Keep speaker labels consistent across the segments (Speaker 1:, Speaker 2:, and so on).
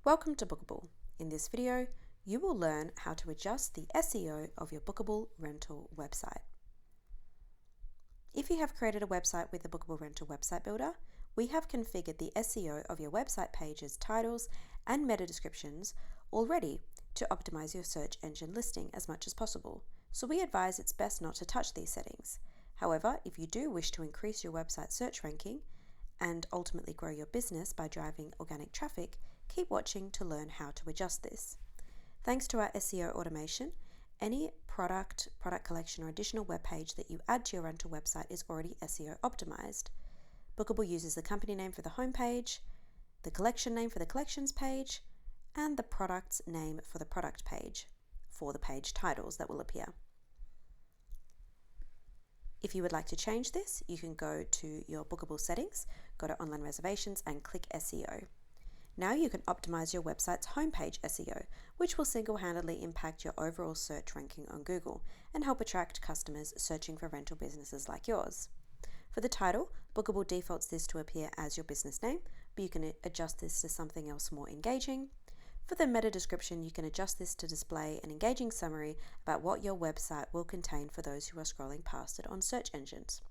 Speaker 1: Welcome to Booqable. In this video, you will learn how to adjust the SEO of your Booqable rental website. If you have created a website with the Booqable Rental Website Builder, we have configured the SEO of your website page's titles and meta descriptions already to optimize your search engine listing as much as possible, so we advise it's best not to touch these settings. However, if you do wish to increase your website search ranking and ultimately grow your business by driving organic traffic, keep watching to learn how to adjust this. Thanks to our SEO automation, any product collection, or additional web page that you add to your rental website is already SEO optimized. Booqable uses the company name for the homepage, the collection name for the collections page, and the product's name for the product page for the page titles that will appear. If you would like to change this, you can go to your Booqable settings, go to online reservations and click SEO. Now you can optimize your website's homepage SEO, which will single-handedly impact your overall search ranking on Google and help attract customers searching for rental businesses like yours. For the title, Booqable defaults this to appear as your business name, but you can adjust this to something else more engaging. For the meta description, you can adjust this to display an engaging summary about what your website will contain for those who are scrolling past it on search engines.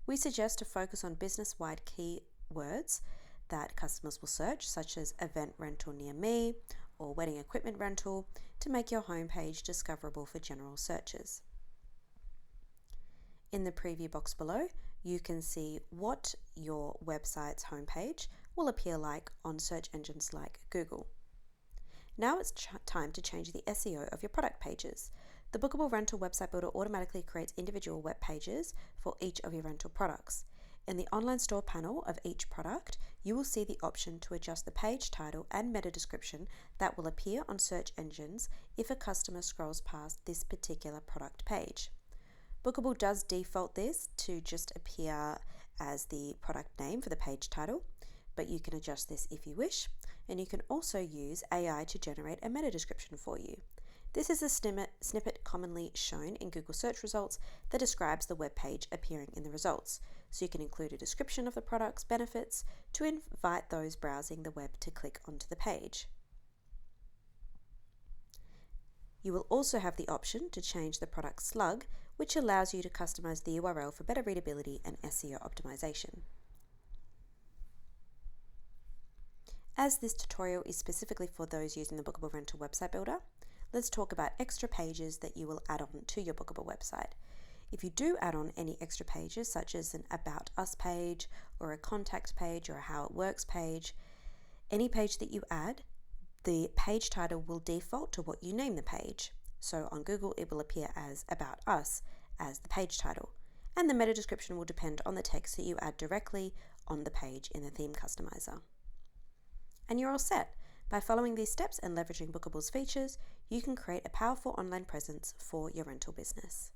Speaker 1: We suggest to focus on business-wide keywords that customers will search, such as event rental near me or wedding equipment rental, to make your homepage discoverable for general searches. In the preview box below, you can see what your website's homepage will appear like on search engines like Google. Now it's time to change the SEO of your product pages. The Booqable Rental Website Builder automatically creates individual web pages for each of your rental products. In the online store panel of each product, you will see the option to adjust the page title and meta description that will appear on search engines if a customer scrolls past this particular product page. Booqable does default this to just appear as the product name for the page title, but you can adjust this if you wish, and you can also use AI to generate a meta description for you. This is a snippet commonly shown in Google search results that describes the web page appearing in the results, so you can include a description of the product's benefits to invite those browsing the web to click onto the page. You will also have the option to change the product slug, which allows you to customize the URL for better readability and SEO optimization. As this tutorial is specifically for those using the Booqable Rental Website Builder, let's talk about extra pages that you will add on to your Booqable website. If you do add on any extra pages, such as an About Us page or a contact page or a How It Works page, any page that you add, the page title will default to what you name the page. So on Google, it will appear as About Us as the page title, and the meta description will depend on the text that you add directly on the page in the theme customizer. And you're all set. By following these steps and leveraging Booqable's features, you can create a powerful online presence for your rental business.